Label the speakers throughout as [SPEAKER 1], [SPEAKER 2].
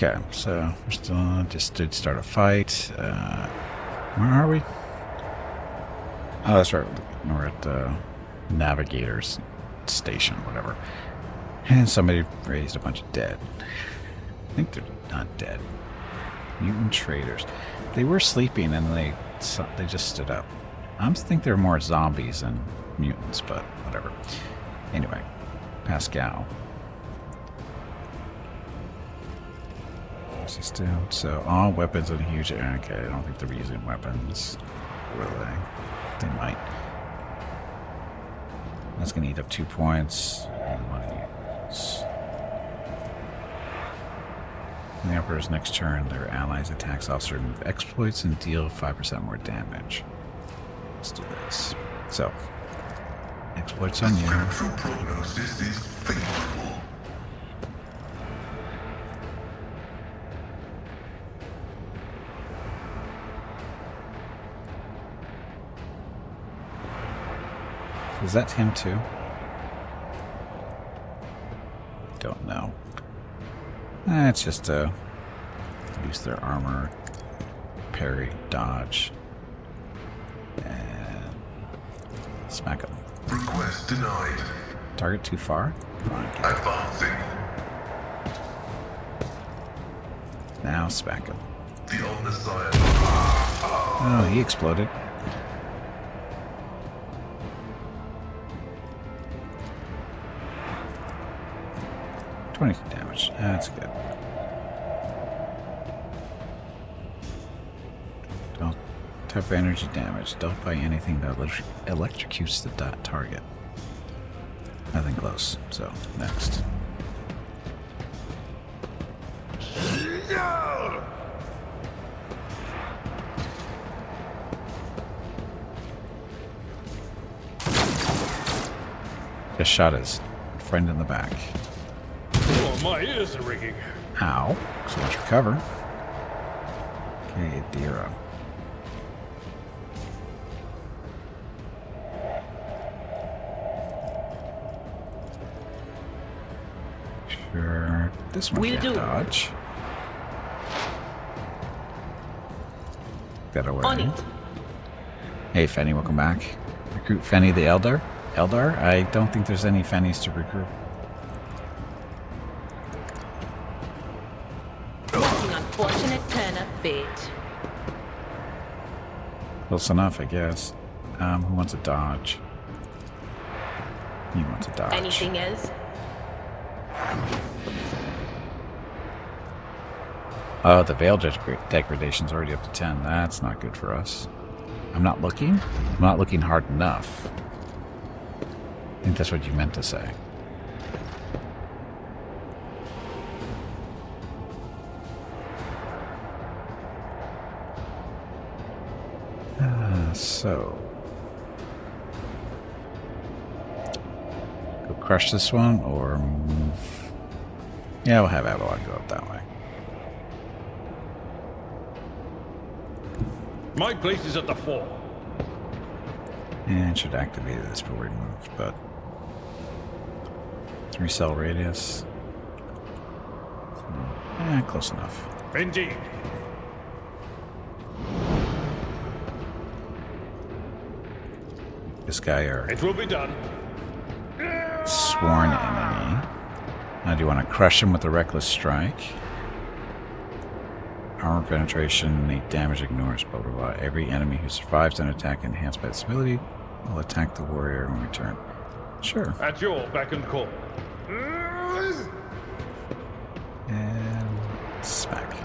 [SPEAKER 1] Okay, so we're still just did start a fight. Where are we? Oh, that's right. We're at the Navigator's Station, whatever. And somebody raised a bunch of dead. I think they're not dead. Mutant traders. They were sleeping and they just stood up. I think they're more zombies than mutants, but whatever. Anyway, Pascal. So all weapons in a huge area. Okay, I don't think they're using weapons. Will they? They might. That's going to eat up 2 points. In the Emperor's next turn, their allies' attacks officer remove exploits and deal 5% more damage. Let's do this. So, exploits on you.
[SPEAKER 2] Prognosis is favorable.
[SPEAKER 1] Is that him too? Don't know. It's just to use their armor, parry, dodge, and smack them.
[SPEAKER 2] Request denied.
[SPEAKER 1] Target too far? Fine.
[SPEAKER 2] Advancing.
[SPEAKER 1] Now smack him.
[SPEAKER 2] The Omnissiah.
[SPEAKER 1] Oh, he exploded. Damage. That's good. Don't tough energy damage. Dealt by anything that electrocutes the target. Nothing close. So next. Just shot his friend in the back.
[SPEAKER 3] My ears are ringing.
[SPEAKER 1] Ow. So much recover. Okay, Adira. Sure. This one can't dodge. Got away.
[SPEAKER 4] On it.
[SPEAKER 1] Hey, Fenny, welcome back. Recruit Fenny the Eldar? Eldar? I don't think there's any Fennys to recruit.
[SPEAKER 4] Unfortunate turn of fate.
[SPEAKER 1] Close enough, I guess. Who wants a dodge? He wants a dodge.
[SPEAKER 4] Anything else?
[SPEAKER 1] Oh, the Veil degradation's already up to 10. That's not good for us. I'm not looking? I'm not looking hard enough. I think that's what you meant to say. So, go crush this one or move. Yeah, we'll have Avalon go up that way.
[SPEAKER 3] My place is at the fore.
[SPEAKER 1] And should activate this before we move, but 3 cell radius. So, close enough.
[SPEAKER 3] Indeed.
[SPEAKER 1] This guy are
[SPEAKER 3] It will be done.
[SPEAKER 1] sworn enemy. Now, do you want to crush him with a reckless strike? Armor penetration, innate damage ignores, blah blah blah. Every enemy who survives an attack enhanced by this ability will attack the warrior in return. Sure.
[SPEAKER 3] At your beck and call.
[SPEAKER 1] And smack.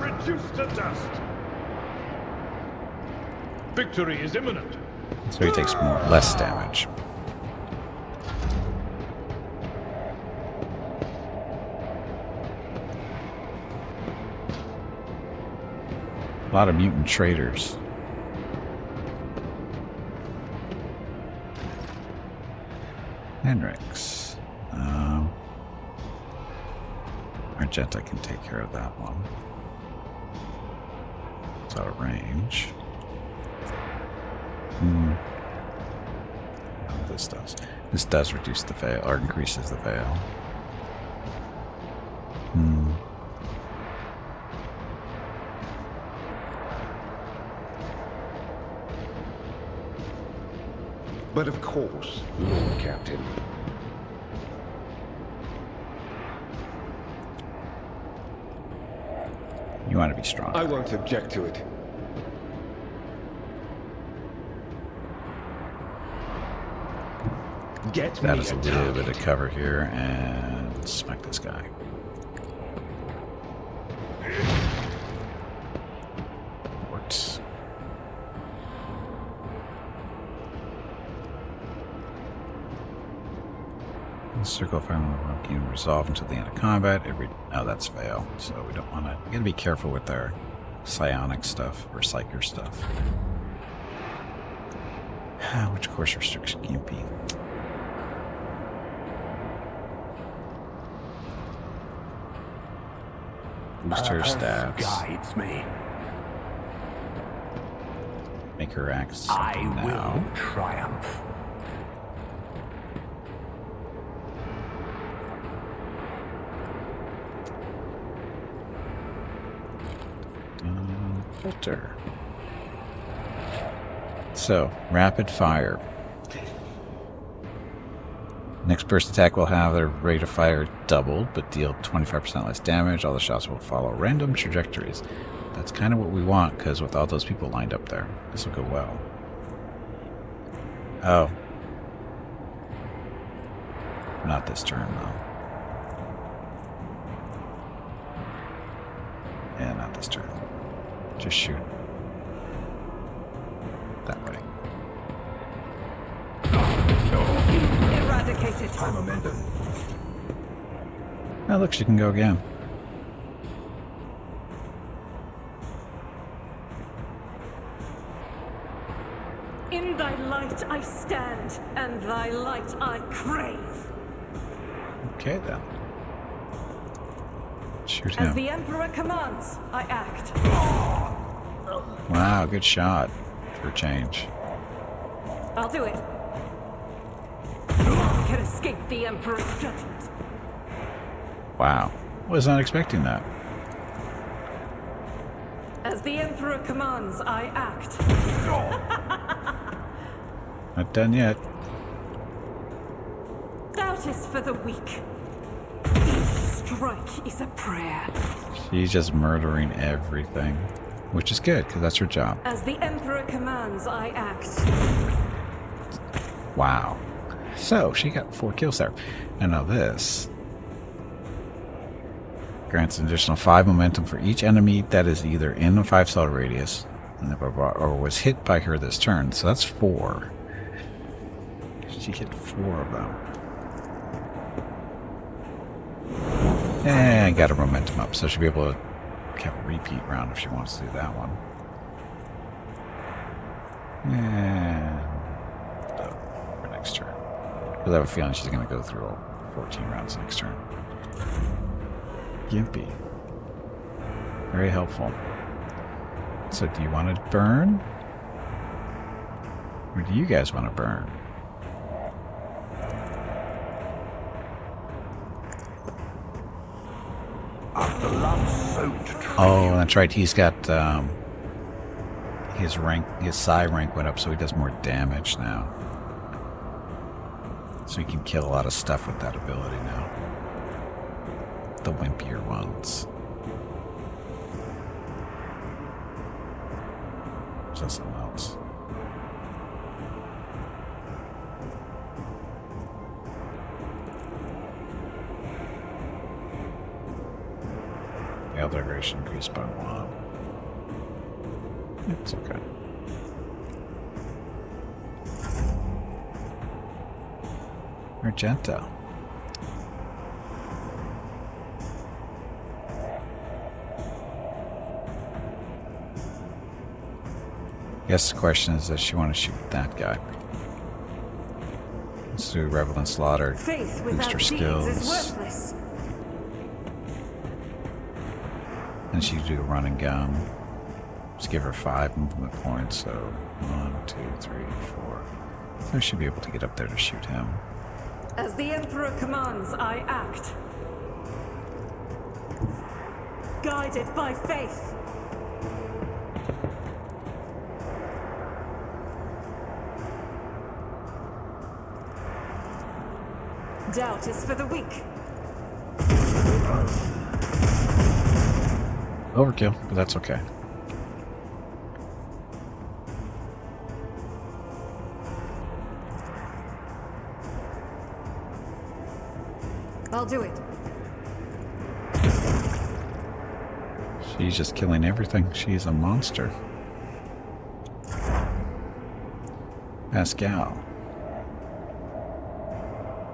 [SPEAKER 3] Reduced to dust. Victory is imminent.
[SPEAKER 1] So he takes less damage. A lot of mutant traders. Henrix. Argenta can take care of that one. It's out of range. Oh, this does. This does reduce the fail, or increases the fail.
[SPEAKER 5] But of course, Lord Captain.
[SPEAKER 1] You want to be strong.
[SPEAKER 5] I won't object to it. Get
[SPEAKER 1] That
[SPEAKER 5] me
[SPEAKER 1] is a
[SPEAKER 5] a
[SPEAKER 1] little bit
[SPEAKER 5] target.
[SPEAKER 1] of cover here, and smack this guy. Works. The circle of fire will be resolved until the end of combat. Oh, that's fail. So we don't want to. You gotta be careful with our psionic stuff or psyker stuff. Which course restricts Gimpy? Boost her stats.
[SPEAKER 6] Guides me.
[SPEAKER 1] Make her act
[SPEAKER 6] I
[SPEAKER 1] something now.
[SPEAKER 6] will triumph.
[SPEAKER 1] Filter. So, rapid fire. Next burst attack will have their rate of fire doubled, but deal 25% less damage. All the shots will follow random trajectories. That's kind of what we want, because with all those people lined up there, this will go well. Oh. Not this turn, though. Yeah, not this turn. Just shoot. That way.
[SPEAKER 7] Eradicated.
[SPEAKER 6] Pyromancer.
[SPEAKER 1] Oh, look, she can go again.
[SPEAKER 7] In thy light I stand, and thy light I crave.
[SPEAKER 1] Okay, then. Shoot
[SPEAKER 7] As
[SPEAKER 1] him.
[SPEAKER 7] the Emperor commands, I act.
[SPEAKER 1] Wow, good shot for a change.
[SPEAKER 7] I'll do it. None can escape the Emperor's judgment.
[SPEAKER 1] Wow. Was not expecting that.
[SPEAKER 7] As the Emperor commands, I act.
[SPEAKER 1] Not done yet.
[SPEAKER 7] Doubt is for the weak. Each strike is a prayer.
[SPEAKER 1] She's just murdering everything. Which is good, because that's her job.
[SPEAKER 7] As the Emperor commands, I act.
[SPEAKER 1] Wow. So, she got 4 kills there. And now this grants an additional 5 momentum for each enemy that is either in a 5-cell radius or was hit by her this turn. So that's 4. She hit 4 of them. And got her momentum up, so she'll be able to have a repeat round if she wants to do that one. And for next turn. Because I have a feeling she's going to go through all 14 rounds next turn. Gimpy. Very helpful. So do you want to burn? Or do you guys want to burn?
[SPEAKER 6] The love-soaked
[SPEAKER 1] Oh, that's right. He's got his rank, his psi rank went up, so he does more damage now. So he can kill a lot of stuff with that ability now. The wimpier ones. Is that something else? The other duration increased by 1. It's okay. Argento. Guess the question is, does she want to shoot that guy? Let's do Revel and Slaughter.
[SPEAKER 7] Faith
[SPEAKER 1] Boost
[SPEAKER 7] without
[SPEAKER 1] her
[SPEAKER 7] deeds is
[SPEAKER 1] skills.
[SPEAKER 7] worthless.
[SPEAKER 1] And she can do a run and gun. Just give her 5 movement points, so 1, 2, 3, 4. So she should be able to get up there to shoot him.
[SPEAKER 7] As the Emperor commands, I act. Guided by faith. Doubt is for the weak.
[SPEAKER 1] Overkill, but that's okay.
[SPEAKER 7] I'll do it.
[SPEAKER 1] She's just killing everything. She's a monster. Pascal.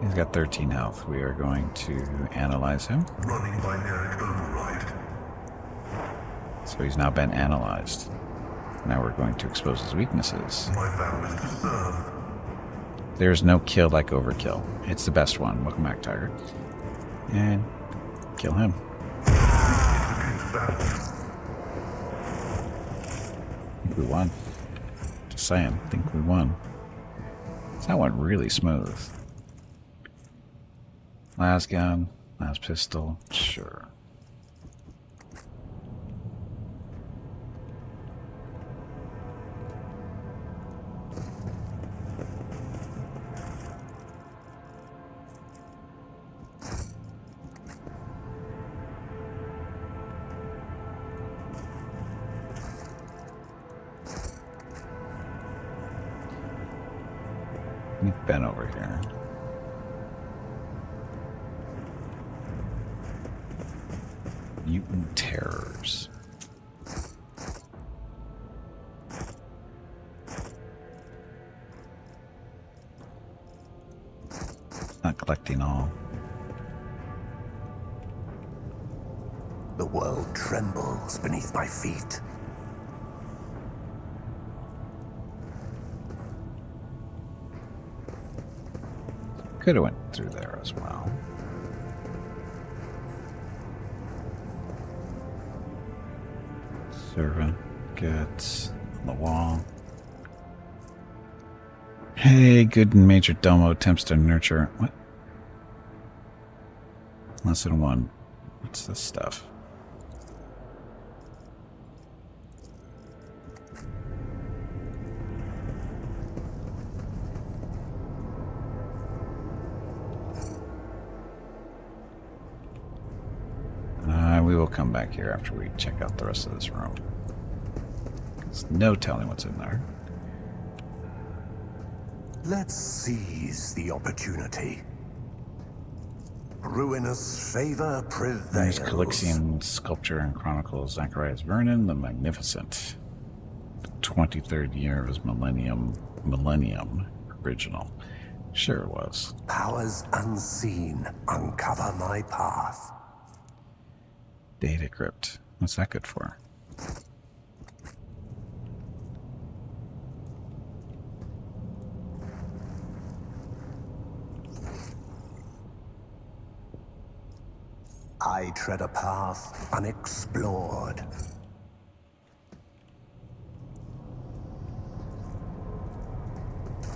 [SPEAKER 1] He's got 13 health. We are going to analyze him.
[SPEAKER 2] Running binary override.
[SPEAKER 1] So he's now been analyzed. Now we're going to expose his weaknesses.
[SPEAKER 2] My vow is to serve.
[SPEAKER 1] There's no kill like overkill. It's the best one. Welcome back, Tiger. And kill him.
[SPEAKER 2] Significant value.
[SPEAKER 1] I think we won. Just saying, I think we won. So that went really smooth. Last gun, last pistol, sure. We've been over here. Mutant terrors. Not collecting all.
[SPEAKER 6] The world trembles beneath my feet.
[SPEAKER 1] Could have went through there as well. Servant gets on the wall. Hey, good Major Domo attempts to nurture. What? Lesson 1. What's this stuff? We will come back here after we check out the rest of this room. There's no telling what's in there.
[SPEAKER 6] Let's seize the opportunity. Ruinous favor
[SPEAKER 1] There's
[SPEAKER 6] prevails.
[SPEAKER 1] Calixian sculpture and chronicles Zacharias Vernon the Magnificent. The 23rd year of his millennium original. Sure it was.
[SPEAKER 6] Powers unseen uncover my path.
[SPEAKER 1] Data crypt. What's that good for?
[SPEAKER 6] I tread a path unexplored.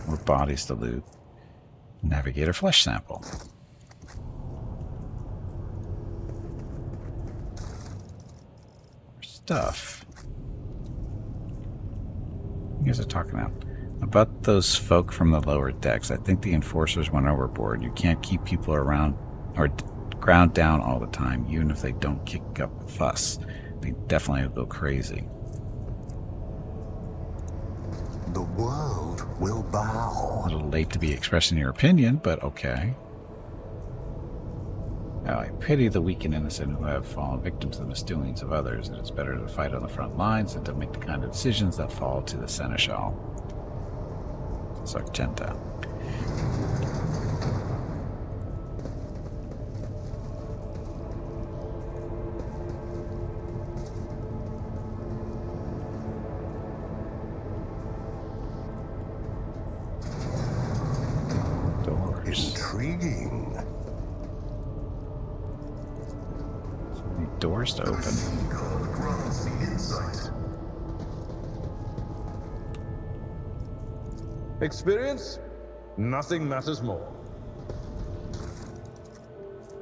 [SPEAKER 1] More bodies to loot. Navigator flesh sample. More stuff. You guys are talking about those folk from the lower decks. I think the enforcers went overboard. You can't keep people around or ground down all the time, even if they don't kick up a fuss. They definitely will go crazy.
[SPEAKER 6] The world will bow.
[SPEAKER 1] A little late to be expressing your opinion, but okay. Now, I pity the weak and innocent who have fallen victim to the misdoings of others. It is better to fight on the front lines than to make the kind of decisions that fall to the seneschal. Sargenta.
[SPEAKER 6] Intriguing.
[SPEAKER 1] Need doors to open.
[SPEAKER 2] God grants the insight.
[SPEAKER 3] Experience? Nothing matters more.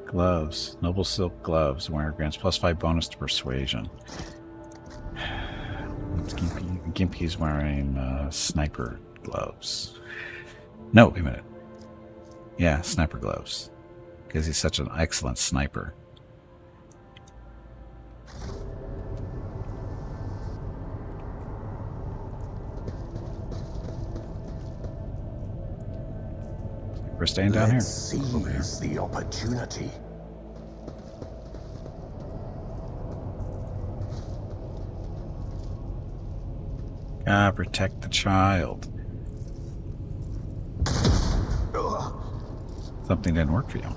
[SPEAKER 1] Gloves. Noble silk gloves. Wearer grants +5 bonus to persuasion. Gimpy's wearing sniper gloves. No, wait a minute. Yeah, sniper gloves. Because he's such an excellent sniper. We're staying down
[SPEAKER 6] Let's
[SPEAKER 1] here.
[SPEAKER 6] seize the opportunity.
[SPEAKER 1] Ah, protect the child. Something didn't work for you.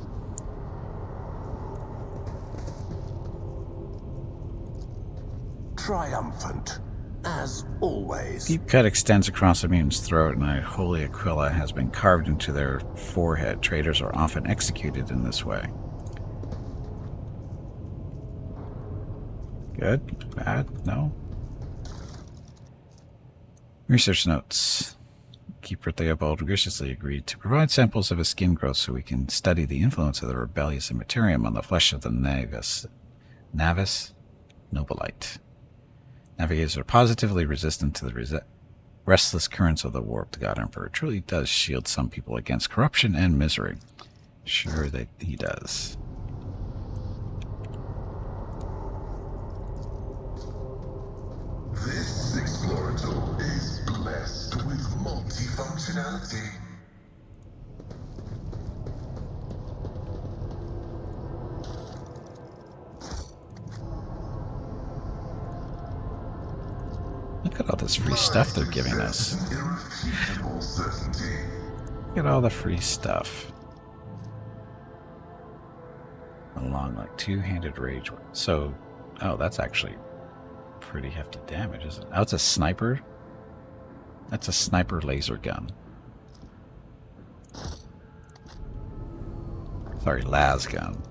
[SPEAKER 6] Triumphant, as always.
[SPEAKER 1] Deep cut extends across the mutant's throat, and a holy aquila has been carved into their forehead. Traitors are often executed in this way. Good? Bad? No? Research notes. Keeper Theobald graciously agreed to provide samples of his skin growth so we can study the influence of the rebellious Immaterium on the flesh of the Navis Nobilite. Navigators are positively resistant to the restless currents of the warp. The God Emperor truly does shield some people against corruption and misery. Sure that he does.
[SPEAKER 2] This explorator is blessed with multifunctionality.
[SPEAKER 1] Look at all this free stuff they're giving us.
[SPEAKER 2] Irrefutable certainty.
[SPEAKER 1] Look at all the free stuff. Along like two-handed rage. So, oh, that's actually pretty hefty damage, isn't it? Oh, it's a sniper? That's a sniper laser gun. Sorry, las gun.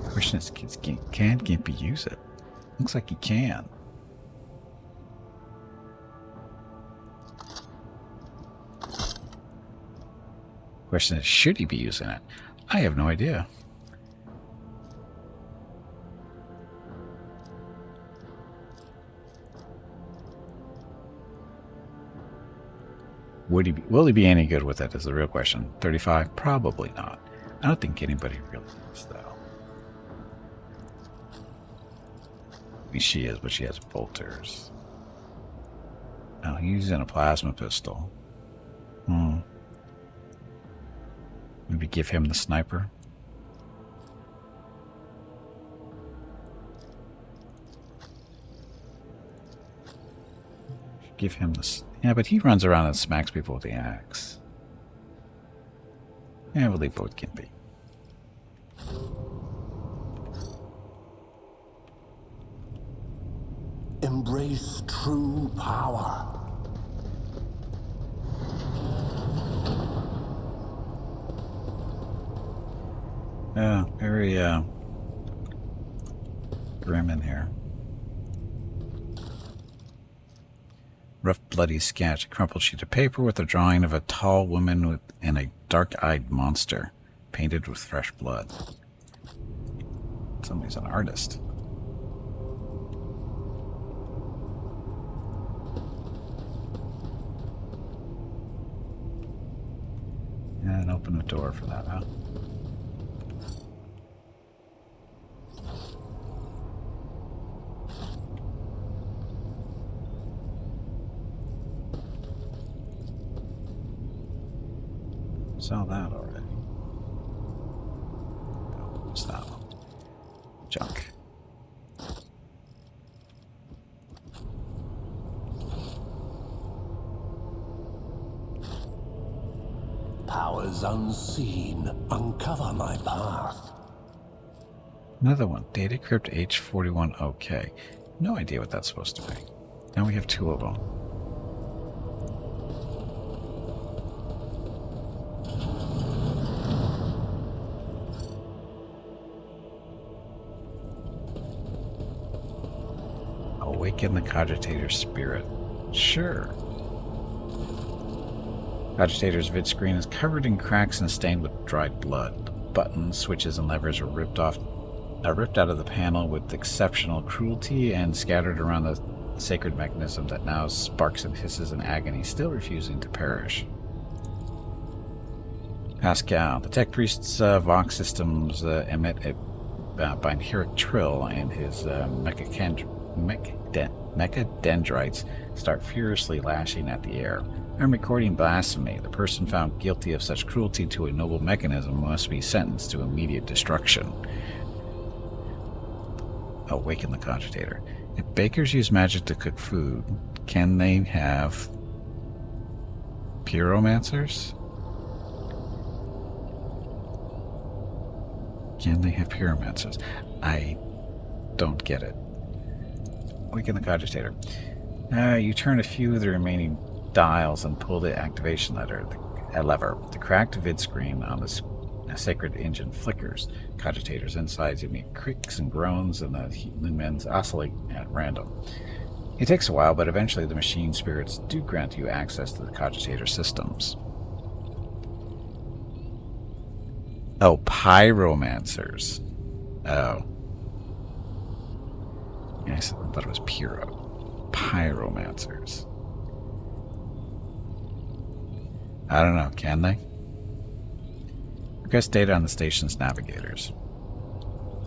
[SPEAKER 1] Question is, can Gimpy use it? Looks like he can. Question is, should he be using it? I have no idea. Will he be any good with it is the real question. 35? Probably not. I don't think anybody really is, though. I mean, she is, but she has bolters. Oh, he's using a plasma pistol. Maybe give him the sniper. Give him this. Yeah, but he runs around and smacks people with the axe. Yeah, we'll leave both Gimpy.
[SPEAKER 6] Embrace true power.
[SPEAKER 1] Yeah, very grim in here. Rough, bloody sketch, a crumpled sheet of paper with a drawing of a tall woman and a dark-eyed monster, painted with fresh blood. Somebody's an artist. And open the door for that, huh? Saw that already. Oh, what's that one? Junk.
[SPEAKER 6] Powers unseen uncover my path.
[SPEAKER 1] Another one. Data crypt H41 OK. No idea what that's supposed to be. Now we have two of them. Awaken the cogitator's spirit. Sure. Cogitator's vid screen is covered in cracks and stained with dried blood. The buttons, switches, and levers are ripped out of the panel with exceptional cruelty and scattered around the the sacred mechanism that now sparks and hisses in agony, still refusing to perish. Pascal. The tech priest's Vox systems emit a binheric trill, and his mechadendrites start furiously lashing at the air. I'm recording blasphemy. The person found guilty of such cruelty to a noble mechanism must be sentenced to immediate destruction. Awaken the cogitator. If bakers use magic to cook food, can they have pyromancers? Can they have pyromancers? I don't get it. Awaken the cogitator. You turn a few of the remaining dials and pull the activation lever. The cracked vid screen on the sacred engine flickers. Cogitators inside emit creaks and groans, and the lumens oscillate at random. It takes a while, but eventually the machine spirits do grant you access to the cogitator systems. Oh, pyromancers. Oh. Yeah, I thought it was pyro. Pyromancers. I don't know, can they? Request data on the station's navigators.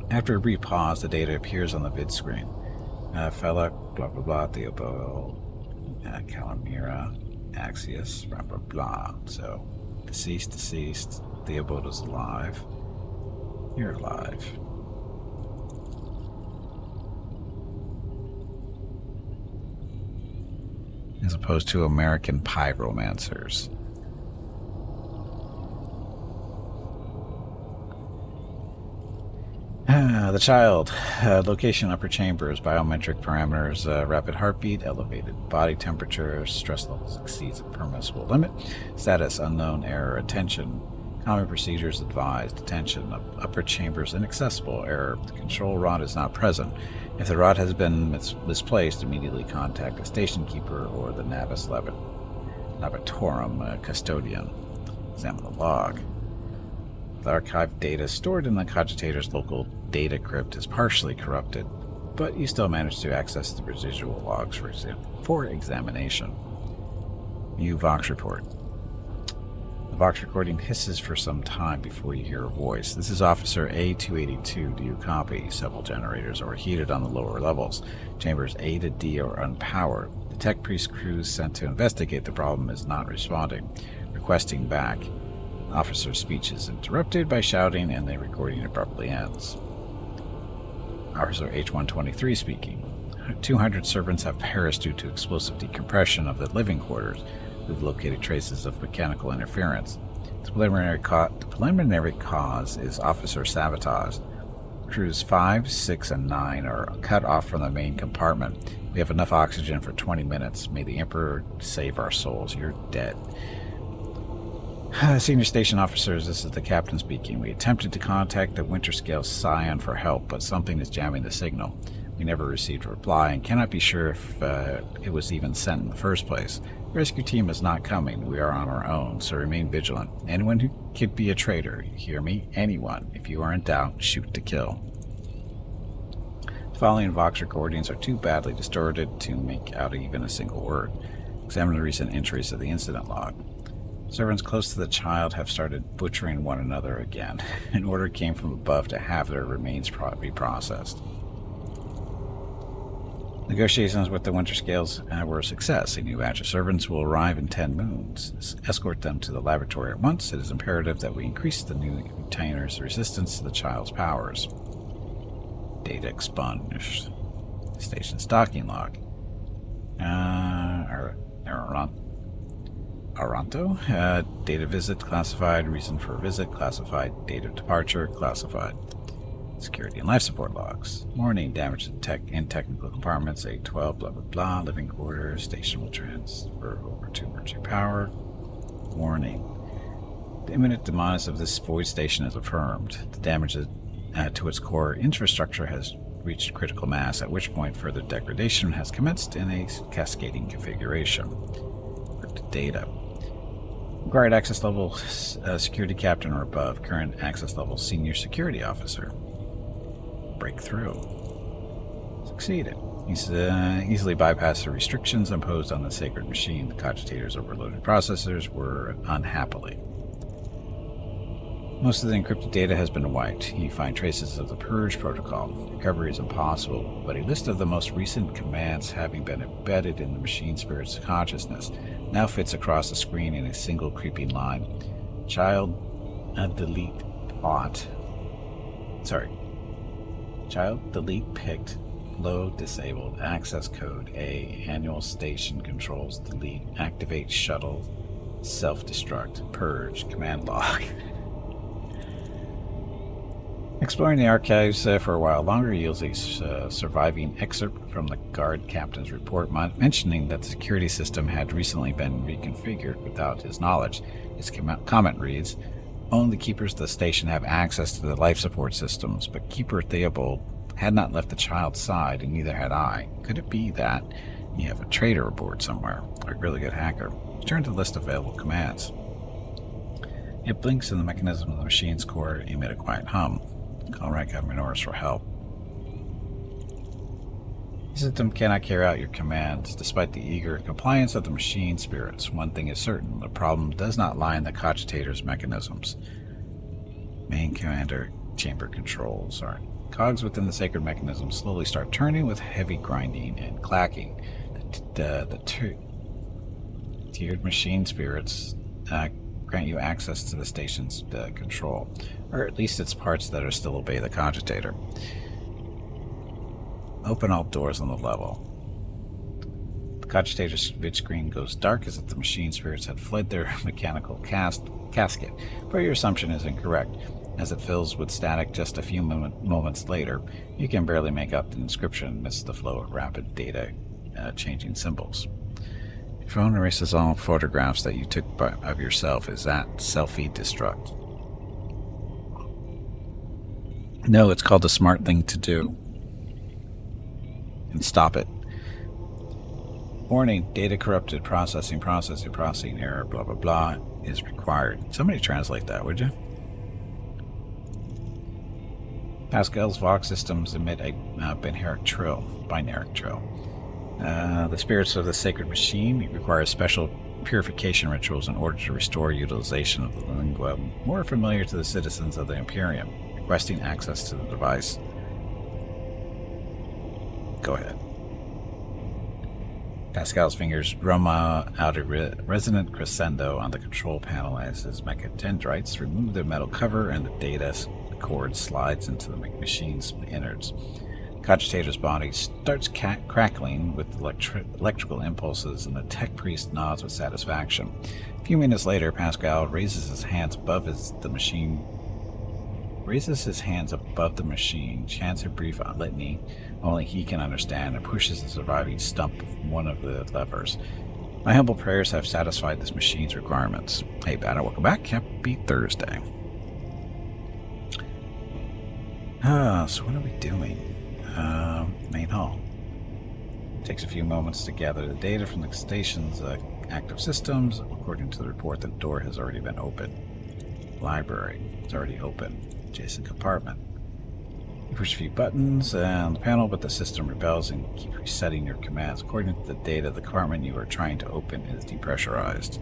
[SPEAKER 1] After a brief pause, the data appears on the vid screen. Fella, blah blah blah, Theobald, Calamira, Axius, blah blah blah. So, deceased, Theobald is alive. You're alive. As opposed to American pyromancers. The child. Location, upper chambers, biometric parameters, rapid heartbeat, elevated body temperature, stress levels exceeds a permissible limit, status unknown, error, attention, common procedures advised, attention, upper chambers inaccessible, error, the control rod is not present. If the rod has been misplaced, immediately contact the station keeper or the Navis Levatorum custodian. Examine the log. The archived data stored in the cogitator's local data crypt is partially corrupted, but you still manage to access the residual logs for examination. New Vox report. The Vox recording hisses for some time before you hear a voice. This is Officer A282. Do you copy? Several generators are heated on the lower levels. Chambers A to D are unpowered. The tech priest crews sent to investigate the problem is not responding. Requesting back. Officer's speech is interrupted by shouting, and the recording abruptly ends. Officer H123 speaking. 200 servants have perished due to explosive decompression of the living quarters. We've located traces of mechanical interference. The preliminary cause is officer sabotage. Crews 5, 6, and 9 are cut off from the main compartment. We have enough oxygen for 20 minutes. May the Emperor save our souls. You're dead. Senior station officers, this is the captain speaking. We attempted to contact the Winterscale Scion for help, but something is jamming the signal. We never received a reply and cannot be sure if it was even sent in the first place. The rescue team is not coming. We are on our own, so remain vigilant. Anyone who could be a traitor, you hear me? Anyone. If you are in doubt, shoot to kill. The following Vox recordings are too badly distorted to make out even a single word. Examine the recent entries of the incident log. Servants close to the child have started butchering one another again. An order came from above to have their remains be processed. Negotiations with the Winterscales were a success. A new batch of servants will arrive in 10 moons. Escort them to the laboratory at once. It is imperative that we increase the new retainer's resistance to the child's powers. Data expunged. Station stocking log. Aranto. Data visit classified. Reason for visit classified. Date of departure classified. Security and life support logs. Warning, damage to tech and technical compartments. 812, blah blah blah. Living quarters. Station will transfer over to emergency power. Warning. The imminent demise of this void station is affirmed. The damage to its core infrastructure has reached critical mass, at which point further degradation has commenced in a cascading configuration. Data. Required access level security captain or above. Current access level senior security officer. Breakthrough. Succeeded. He's easily bypassed the restrictions imposed on the sacred machine. The cogitator's overloaded processors were unhappily. Most of the encrypted data has been wiped. You find traces of the Purge protocol. Recovery is impossible, but a list of the most recent commands having been embedded in the machine spirit's consciousness now fits across the screen in a single creeping line. Child delete picked, flow disabled, access code A, annual station controls delete, activate shuttle, self-destruct, purge, command log. Exploring the archives for a while longer yields a surviving excerpt from the guard captain's report mentioning that the security system had recently been reconfigured without his knowledge. His comment reads, "Only keepers of the station have access to the life support systems, but Keeper Theobald had not left the child's side, and neither had I. Could it be that you have a traitor aboard somewhere, or a really good hacker?" Turn to the list of available commands. It blinks and the mechanism of the machine's core emit a quiet hum. Call Ranka Minoris for help. The system cannot carry out your commands, despite the eager compliance of the machine spirits. One thing is certain, the problem does not lie in the cogitator's mechanisms. Main commander chamber controls. Cogs within the sacred mechanism slowly start turning with heavy grinding and clacking. The tiered machine spirits grant you access to the station's control, or at least its parts that are still obey the cogitator. Open all doors on the level. The cogitator's vid screen goes dark as if the machine spirits had fled their mechanical casket, but your assumption is incorrect. As it fills with static just a few moments later, you can barely make out the inscription amidst the flow of rapid data changing symbols. Your phone erases all photographs that you took of yourself. Is that selfie destruct? No, it's called the smart thing to do. And stop it. Warning, data corrupted, processing error, blah blah blah, is required. Somebody translate that, would you? Pascal's Vox systems emit a binaric trill. The spirits of the sacred machine require special purification rituals in order to restore utilization of the lingua more familiar to the citizens of the Imperium, requesting access to the device. Go ahead. Pascal's fingers drum out a resonant crescendo on the control panel as his mechadendrites remove the metal cover and the data cord slides into the machine's innards. Cogitator's body starts crackling with electrical impulses, and the tech priest nods with satisfaction. A few minutes later, Pascal raises his hands above the machine, chants a brief litany only he can understand, and pushes the surviving stump of one of the levers. My humble prayers have satisfied this machine's requirements. Hey, Banner, welcome back. Happy Thursday. So what are we doing? Main hall. Takes a few moments to gather the data from the station's active systems. According to the report, the door has already been opened. Library. It's already open. Adjacent compartment. You push a few buttons on the panel, but the system rebels and keeps resetting your commands. According to the data, the compartment you are trying to open is depressurized.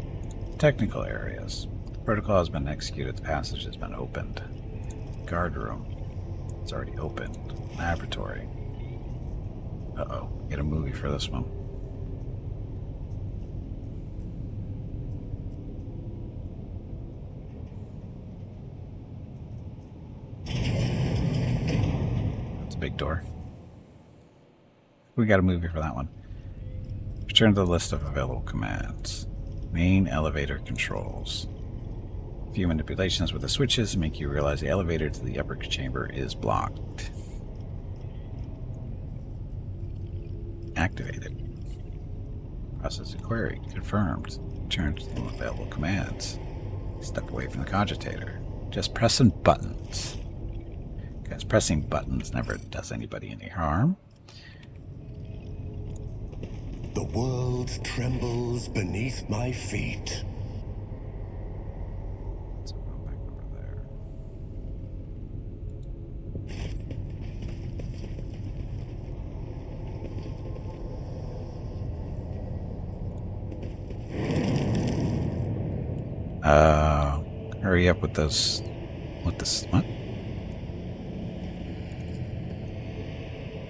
[SPEAKER 1] Technical areas. The protocol has been executed. The passage has been opened. Guard room. It's already open. Laboratory. Uh-oh. Get a movie for this one. That's a big door. We got a movie for that one. Return to the list of available commands. Main elevator controls. A few manipulations with the switches make you realize the elevator to the upper chamber is blocked. Activated. Process a query. Confirmed. Return to the available commands. Step away from the cogitator. Just pressing buttons. Because pressing buttons never does anybody any harm.
[SPEAKER 6] The world trembles beneath my feet.
[SPEAKER 1] Let's go back over there. Hurry up with those. With this. What?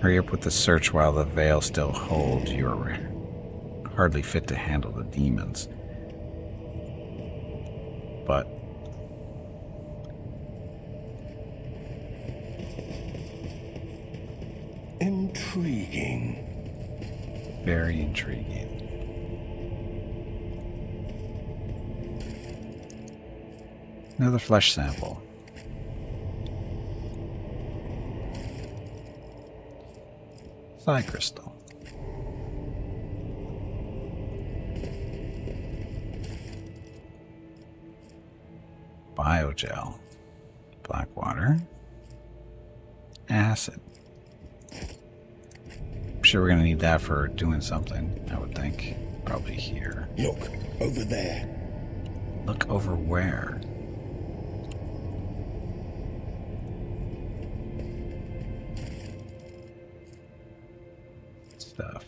[SPEAKER 1] Hurry up with the search while the veil still holds. You're hardly fit to handle the demons. But.
[SPEAKER 6] Intriguing.
[SPEAKER 1] Very intriguing. Another flesh sample. Psi crystal. Biogel. Black water. Acid. I'm sure we're going to need that for doing something, I would think. Probably here.
[SPEAKER 6] Look, over there.
[SPEAKER 1] Look over where? Stuff.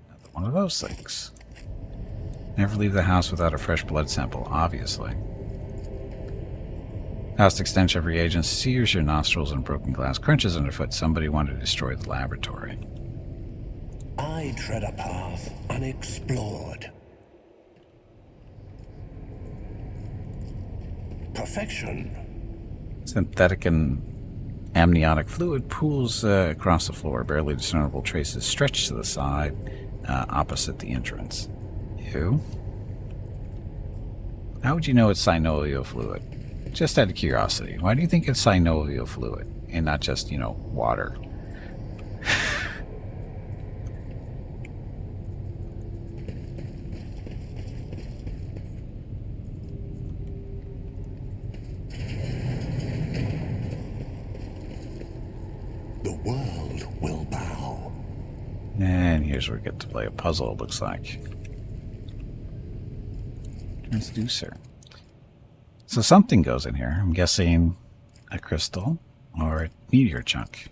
[SPEAKER 1] Another one of those things. Never leave the house without a fresh blood sample, obviously. Past extension of reagents sears your nostrils and broken glass crunches underfoot. Somebody wanted to destroy the laboratory.
[SPEAKER 6] I tread a path unexplored. Perfection.
[SPEAKER 1] Synthetic and amniotic fluid pools across the floor. Barely discernible traces stretch to the side opposite the entrance. Ew. How would you know it's synovial fluid? Just out of curiosity. Why do you think it's synovial fluid and not just, you know, water?
[SPEAKER 6] The world will bow.
[SPEAKER 1] And here's where we get to play a puzzle, it looks like. Transducer. So something goes in here. I'm guessing a crystal or a meteor chunk.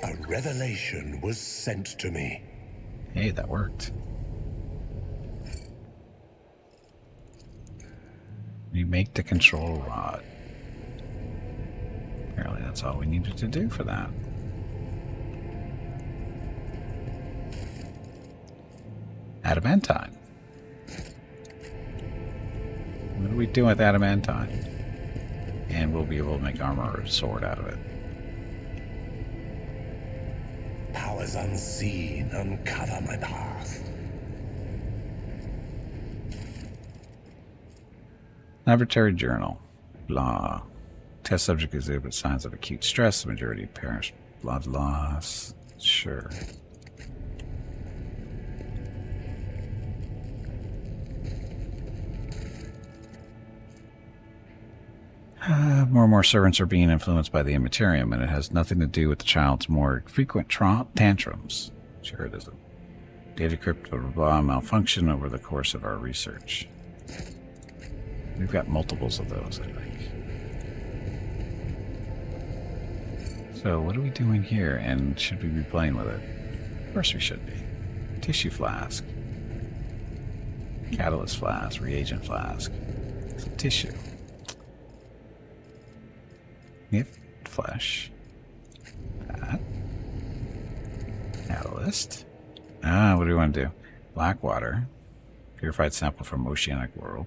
[SPEAKER 6] A revelation was sent to me.
[SPEAKER 1] Hey, that worked. Remake the control rod. Apparently that's all we needed to do for that. Adamantine. What do we do with adamantine? And we'll be able to make armor or a sword out of it.
[SPEAKER 6] Powers unseen uncover my path.
[SPEAKER 1] Laboratory journal. Blah. Test subject exhibits signs of acute stress. The majority perish. Blood loss. Sure. More and more servants are being influenced by the immaterium, and it has nothing to do with the child's more frequent tantrums. Sure, it isn't. Data crypt blah, blah, blah, malfunction over the course of our research. We've got multiples of those, I think. So, what are we doing here, and should we be playing with it? Of course we should be. Tissue flask. Catalyst flask. Reagent flask. Some tissue. We have flesh. That. Catalyst. What do we want to do? Black water. Purified sample from oceanic world.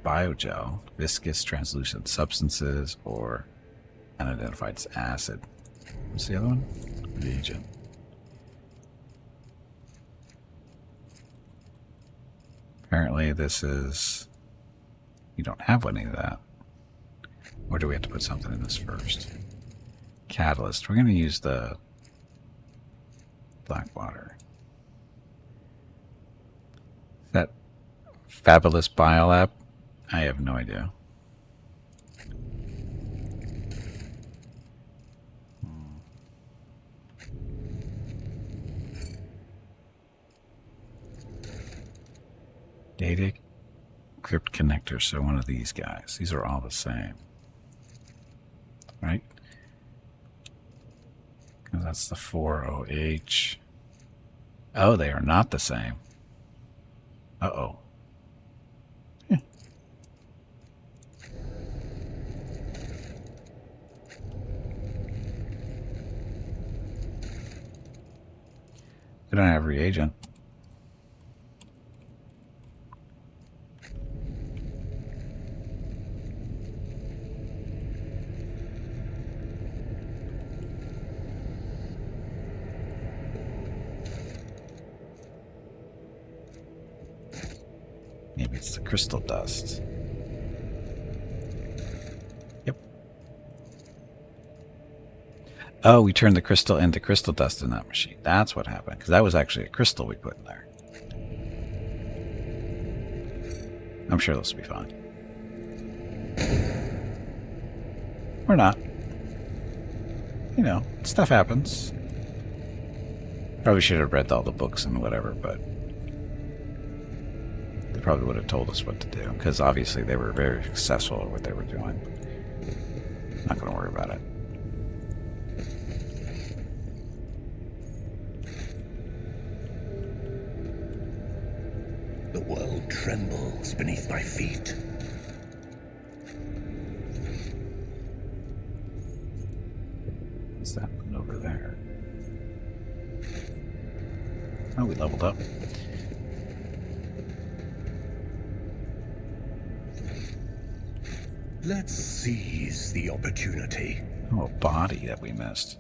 [SPEAKER 1] Biogel. Viscous translucent substances or unidentified acid. What's the other one? Reagent. Apparently this is... We don't have any of that. Or do we have to put something in this first? Catalyst. We're going to use the black water. Is that Fabulous Biolab? I have no idea. Data crypt connector. So one of these guys. These are all the same. Right? That's the 4OH. Oh, they are not the same. Uh-oh. We don't have reagent. Maybe it's the crystal dust. Yep. Oh, we turned the crystal into crystal dust in that machine. That's what happened. Because that was actually a crystal we put in there. I'm sure this will be fine. Or not. You know, stuff happens. Probably should have read all the books and whatever, but they probably would have told us what to do, because obviously they were very successful at what they were doing. Not going to worry about it.
[SPEAKER 6] The world trembles beneath my feet.
[SPEAKER 1] What's that one over there? Oh, we leveled up.
[SPEAKER 6] Let's seize the opportunity.
[SPEAKER 1] Oh, a body that we missed.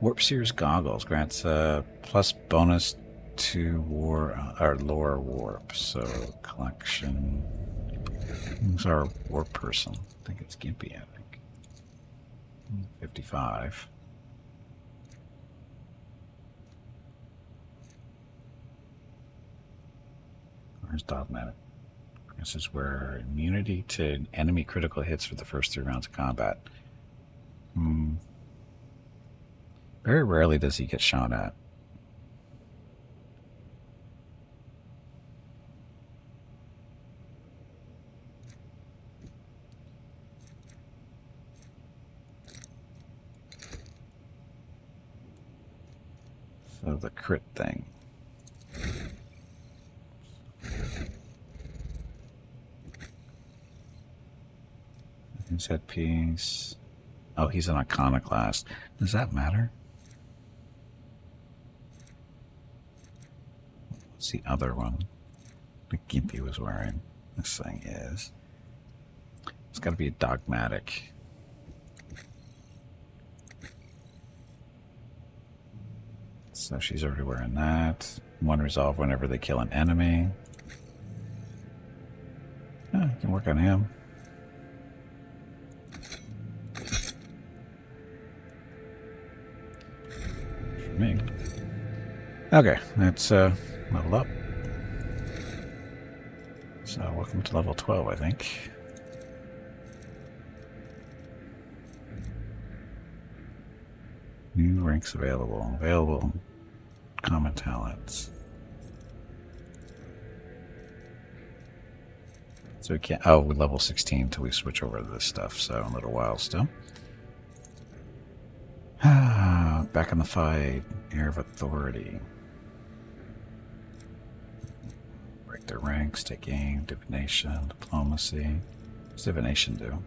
[SPEAKER 1] Warp Seer's Goggles grants a plus bonus to war or lore warp. So collection. Who's our warp person? I think it's Gimpy, I think. 55. Where's Dogmatic? This is where immunity to enemy critical hits for the first 3 rounds of combat. Very rarely does he get shot at. So the crit thing. His headpiece. Oh, he's an iconoclast. Does that matter? What's the other one? The Gimpy was wearing. This thing is. It's got to be a dogmatic. So she's already wearing that. One resolve whenever they kill an enemy. Oh, you can work on him. For me. Okay, let's level up. So welcome to level 12, I think. New ranks available. Available common talents. So we can't... Oh, we're level 16 until we switch over to this stuff, so a little while still. Back in the fight. Air of Authority. Break their ranks, take aim, divination, diplomacy. What's divination do?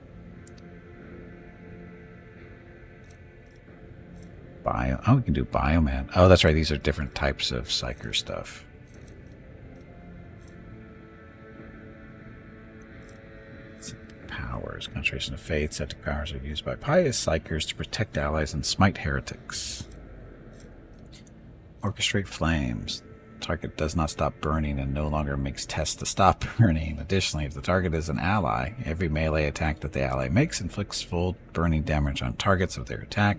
[SPEAKER 1] Oh, we can do Bioman. Oh, that's right. These are different types of Psyker stuff. Powers. Concentration of faith. Septic powers are used by pious Psykers to protect allies and smite heretics. Orchestrate flames. Target does not stop burning and no longer makes tests to stop burning. Additionally, if the target is an ally, every melee attack that the ally makes inflicts full burning damage on targets of their attack,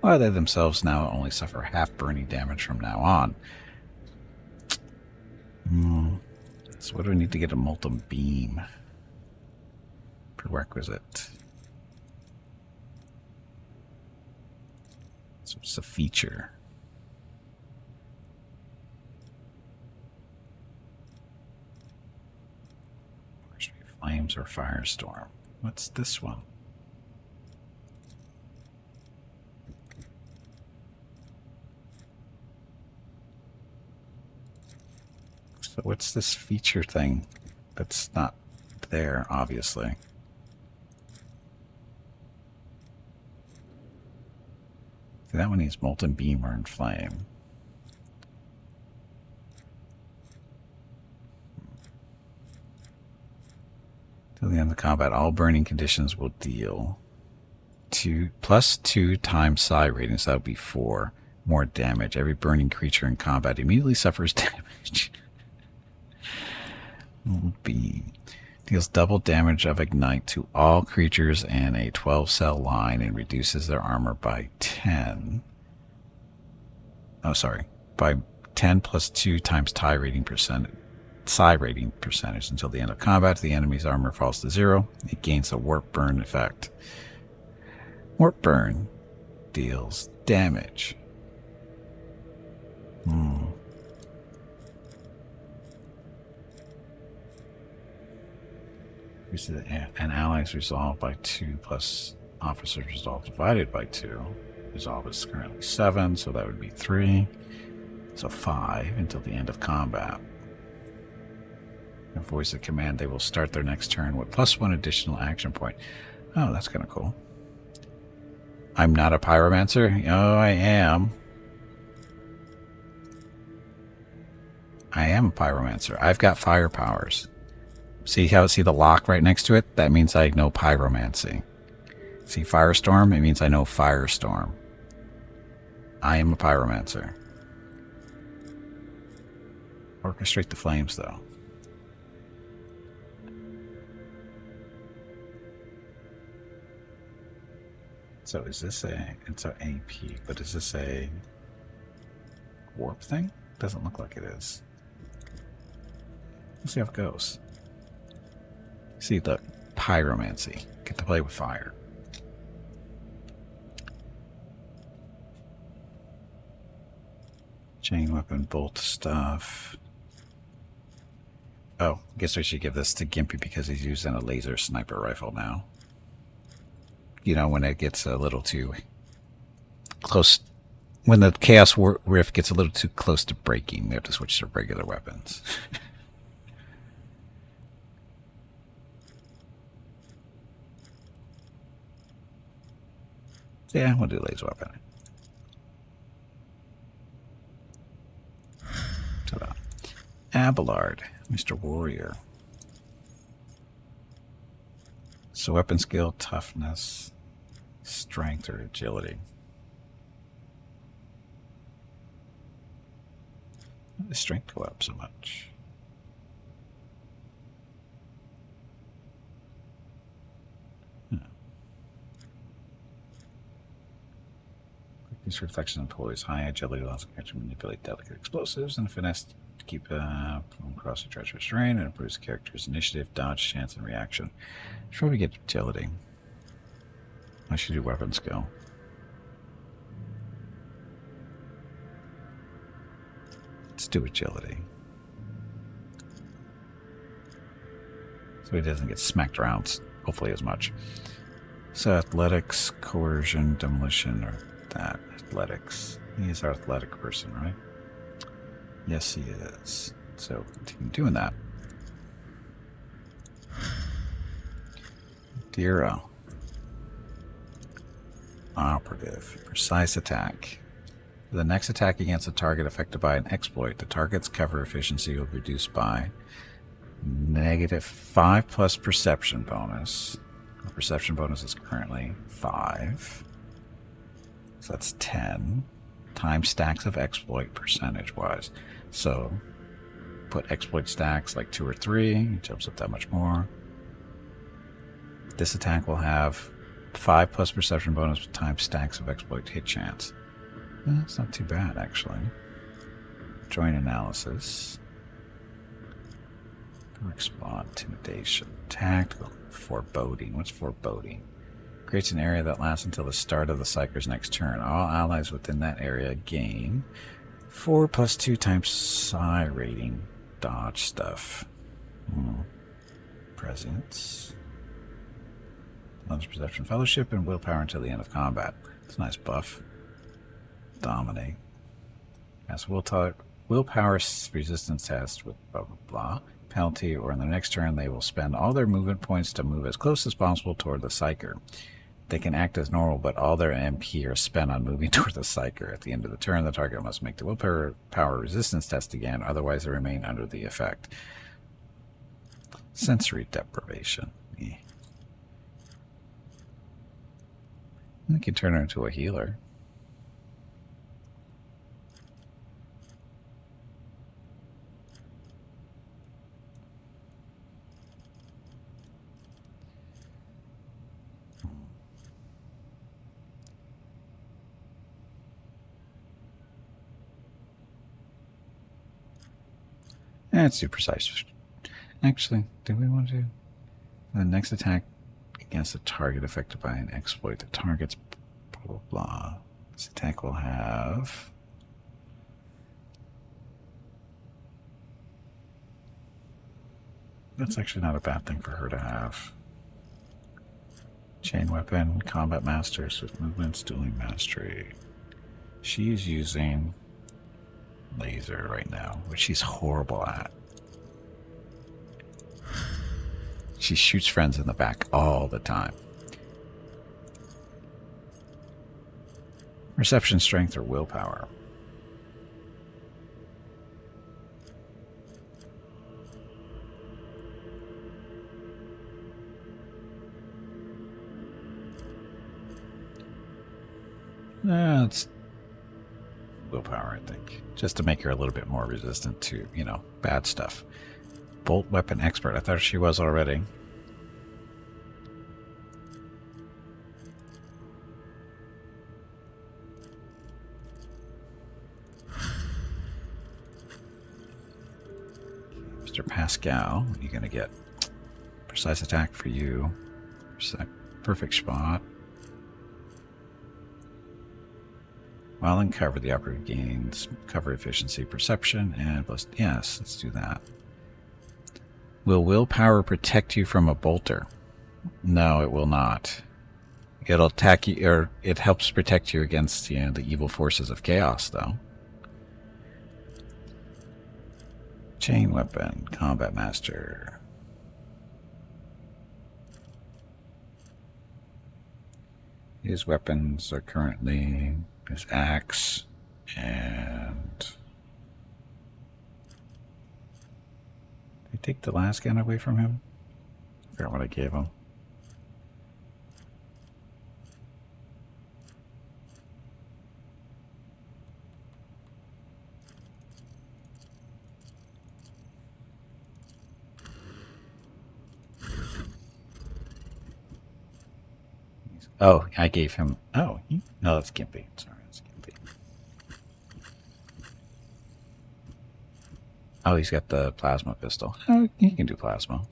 [SPEAKER 1] while they themselves now only suffer half burning damage from now on. So what do we need to get a molten beam? Prerequisite. So it's a feature. Flames or Firestorm. What's this one? So what's this feature thing that's not there, obviously? See, that one needs Molten Beam or in Flame. Till the end of the combat, all burning conditions will deal +2 times psi rating, so that would be 4 more damage. Every burning creature in combat immediately suffers damage. B. Deals double damage of Ignite to all creatures in a 12-cell line and reduces their armor by 10. Oh, sorry. By 10 plus 2 times psi rating percentage until the end of combat. The enemy's armor falls to 0. It gains a Warp Burn effect. Warp Burn deals damage. An ally's resolve by 2 plus officer's resolve divided by 2. Resolve is currently 7, so that would be 3. So 5 until the end of combat. And voice of command, they will start their next turn with +1 additional action point. Oh, that's kind of cool. I'm not a pyromancer? Oh, I am. I am a pyromancer. I've got fire powers. See the lock right next to it? That means I know pyromancy. See firestorm? It means I know firestorm. I am a pyromancer. Orchestrate the flames, though. So is this it's an AP, but is this a warp thing? Doesn't look like it is. Let's see how it goes. See, the pyromancy. Get to play with fire. Chain weapon, bolt stuff. Oh, I guess we should give this to Gimpy because he's using a laser sniper rifle now. You know, when it gets a little too close, when the Chaos Rift gets a little too close to breaking, we have to switch to regular weapons. Yeah, we'll do laser weapon. Ta-da. Abelard, Mr. Warrior. So weapon skill, toughness, strength, or agility. Why does strength go up so much? Quickness, reflection, and poise. High agility allows the character to manipulate delicate explosives and finesse to keep from crossing treacherous terrain, and improves the character's initiative, dodge, chance, and reaction. Should probably get agility. I should do weapon skill. Let's do agility. So he doesn't get smacked around, hopefully, as much. So athletics, coercion, demolition, or that. Athletics. He's our athletic person, right? Yes, he is. So continue doing that. Dira. Operative. Precise attack. For the next attack against a target affected by an exploit, the target's cover efficiency will be reduced by -5 plus perception bonus. The perception bonus is currently 5. So that's 10 times stacks of exploit percentage-wise. So put exploit stacks like 2 or 3. It jumps up that much more. This attack will have 5 plus perception bonus times stacks of exploit hit chance. That's not too bad, actually. Joint analysis. Dark spot, intimidation, tactical, foreboding. What's foreboding? Creates an area that lasts until the start of the Psyker's next turn. All allies within that area gain 4 plus 2 times psi rating. Dodge stuff. Presence. Lunge Perception Fellowship and willpower until the end of combat. It's a nice buff. Dominate. As willpower resistance test with blah blah blah penalty, or in the next turn they will spend all their movement points to move as close as possible toward the Psyker. They can act as normal, but all their MP are spent on moving toward the Psyker. At the end of the turn, the target must make the willpower resistance test again, otherwise they remain under the effect. Sensory deprivation. Yeah. We can turn her into a healer. Let's do precise. Actually, do we want to do the next attack against a target affected by an exploit? The target's blah blah blah. This attack will have that's actually not a bad thing for her to have. Chain weapon, combat masters with movements, dueling mastery. She's using laser right now, which she's horrible at. She shoots friends in the back all the time. Reception strength or willpower. It's willpower, I think. Just to make her a little bit more resistant to, you know, bad stuff. Bolt weapon expert. I thought she was already. Mr. Pascal, you're going to get precise attack for you. Perfect spot. While in cover, the operator gains cover efficiency, perception, and plus. Yes, let's do that. Will willpower protect you from a bolter? No, it will not. It'll attack you, or it helps protect you against, you know, the evil forces of chaos, though. Chain weapon, combat master. His weapons are currently his axe and. Did I take the last gun away from him? I forgot what I gave him. Oh, I gave him. Oh, no, that's Gimpy. Sorry, that's Gimpy. Oh, he's got the plasma pistol. Oh, he can do plasma.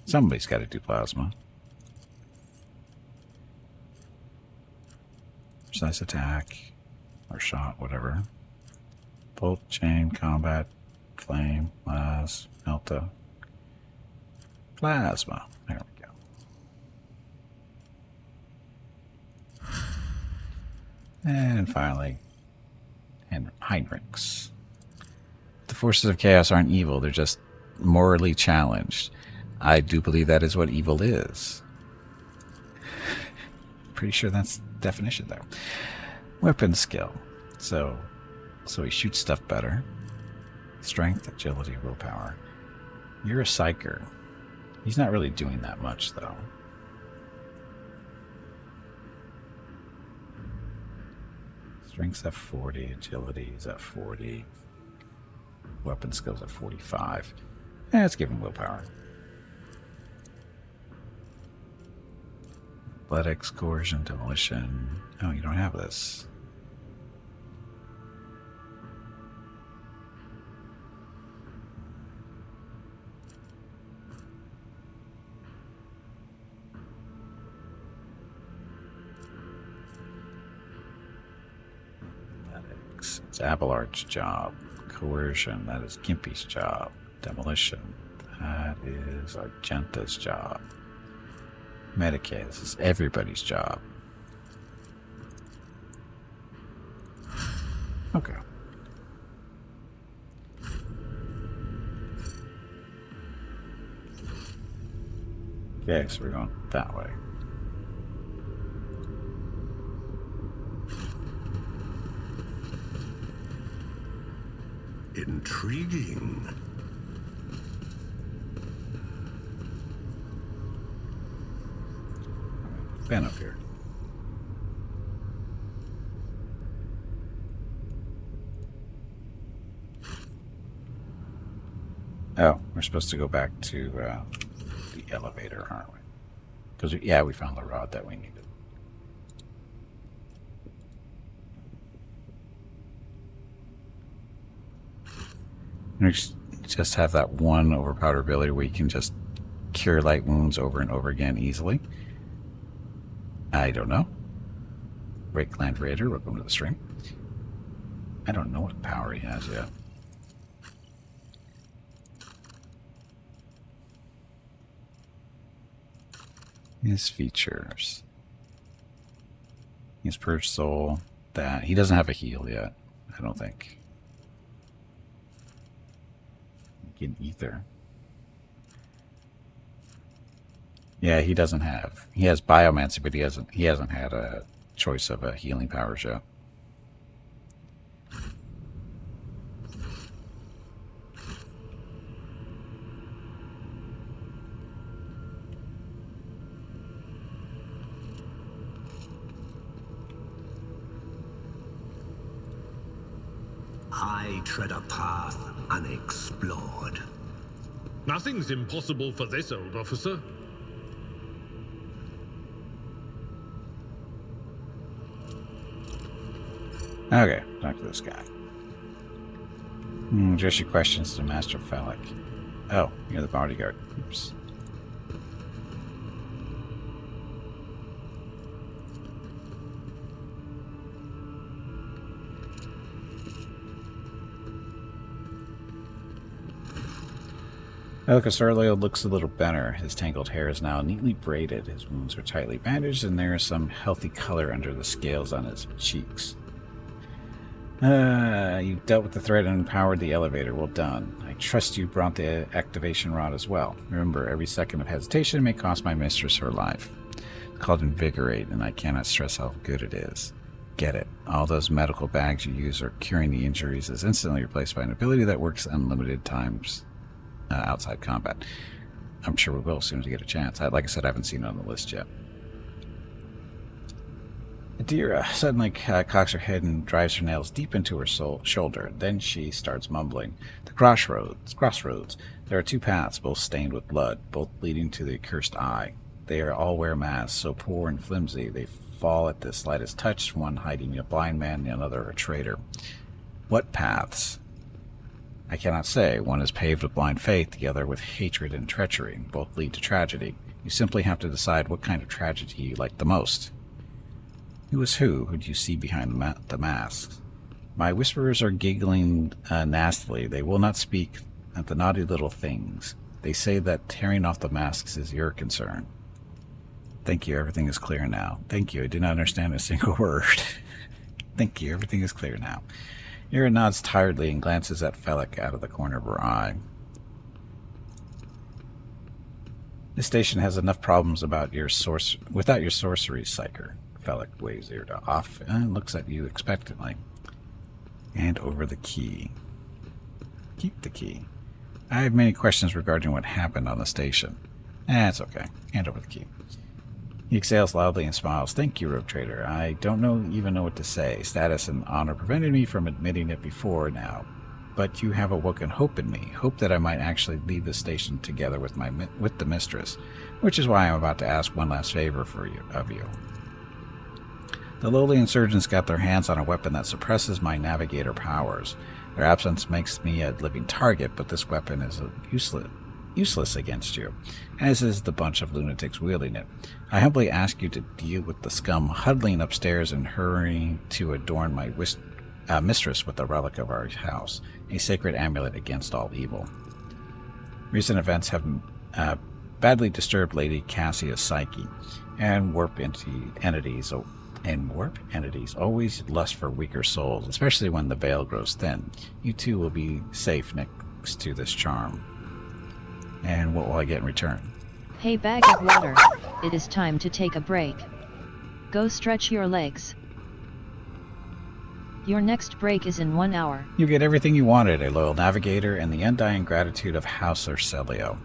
[SPEAKER 1] Somebody's got to do plasma. Precise attack or shot, whatever. Bolt, chain, combat, flame, las, melta, plasma. There we go. And finally, Heinrichs. The forces of chaos aren't evil, they're just morally challenged. I do believe that is what evil is. Pretty sure that's the definition there. Weapon skill. So he shoots stuff better. Strength, agility, willpower. You're a psyker. He's not really doing that much, though. Strength's at 40, agility is at 40, weapon skills at 45. Let's give him willpower. Athletics, coercion, demolition. Oh, you don't have this. It's Abelard's job. Coercion, that is Gimpy's job. Demolition, that is Argenta's job. Medicaid, this is everybody's job. Okay. Okay, so we're going that way.
[SPEAKER 6] Intriguing.
[SPEAKER 1] Fan up here. Oh, we're supposed to go back to the elevator, aren't we? Because, yeah, we found the rod that we needed. And we just have that one overpowered ability where you can just cure light wounds over and over again easily. I don't know. Breakland Raider, welcome to the stream. I don't know what power he has yet. His features. He's Purge Soul. That he doesn't have a heal yet, I don't think. He can ether. Yeah, he doesn't have. He has Biomancer, but he hasn't had a choice of a healing powers yet.
[SPEAKER 6] I tread a path unexplored.
[SPEAKER 3] Nothing's impossible for this old officer.
[SPEAKER 1] Okay, talk to this guy. Address your questions to Master Phallic. Oh, you're the bodyguard. Oops. Elka looks a little better. His tangled hair is now neatly braided. His wounds are tightly bandaged, and there is some healthy color under the scales on his cheeks. You dealt with the threat and empowered the elevator. Well done. I trust you brought the activation rod as well. Remember, every second of hesitation may cost my mistress her life. It's called Invigorate, and I cannot stress how good it is. Get it. All those medical bags you use are curing the injuries is instantly replaced by an ability that works unlimited times outside combat. I'm sure we will as soon as we get a chance. Like I said, I haven't seen it on the list yet. Adira suddenly cocks her head and drives her nails deep into her shoulder. Then she starts mumbling. The crossroads. There are two paths, both stained with blood, both leading to the accursed eye. They all wear masks, so poor and flimsy they fall at the slightest touch, one hiding a blind man, the other a traitor. What paths? I cannot say. One is paved with blind faith, the other with hatred and treachery. Both lead to tragedy. You simply have to decide what kind of tragedy you like the most. Who is who? Who do you see behind the masks? My whisperers are giggling nastily. They will not speak at the naughty little things. They say that tearing off the masks is your concern. Thank you, everything is clear now. Thank you, I did not understand a single word. Thank you, everything is clear now. Ira nods tiredly and glances at Phallic out of the corner of her eye. This station has enough problems without your sorcery, Psyker. Phallic waves Ira off and looks at you expectantly. Hand over the key. Keep the key. I have many questions regarding what happened on the station. It's okay. Hand over the key. He exhales loudly and smiles. Thank you, Rogue Trader. I don't even know what to say. Status and honor prevented me from admitting it before now. But you have awoken hope in me. Hope that I might actually leave the station together with the mistress. Which is why I'm about to ask one last favor of you. The lowly insurgents got their hands on a weapon that suppresses my navigator powers. Their absence makes me a living target, but this weapon is useless against you, as is the bunch of lunatics wielding it. I humbly ask you to deal with the scum huddling upstairs and hurrying to adorn my mistress with the relic of our house, a sacred amulet against all evil. Recent events have badly disturbed Lady Cassia's psyche, and warp entities always lust for weaker souls, especially when the veil grows thin. You too will be safe next to this charm. And what will I get in return?
[SPEAKER 8] Hey, bag of water, it is time to take a break. Go stretch your legs. Your next break is in 1 hour.
[SPEAKER 1] You get everything you wanted, a loyal navigator, and the undying gratitude of House Arcelio.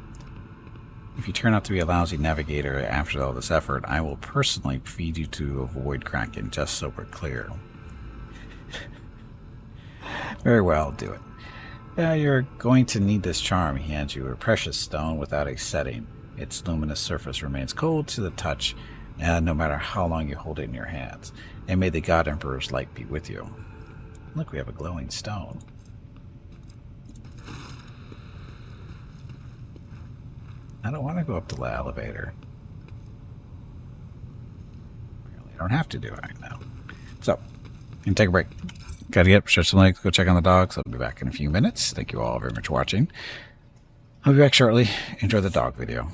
[SPEAKER 1] If you turn out to be a lousy navigator after all this effort, I will personally feed you to avoid Kraken, just so we're clear. Very well, do it. You're going to need this charm. He hands you a precious stone without a setting. Its luminous surface remains cold to the touch, no matter how long you hold it in your hands. And may the God Emperor's light be with you. Look, we have a glowing stone. I don't want to go up the elevator. Apparently I don't have to do it right now. So, I'm going to take a break. Gotta get up, stretch some legs, go check on the dogs. I'll be back in a few minutes. Thank you all very much for watching. I'll be back shortly. Enjoy the dog video.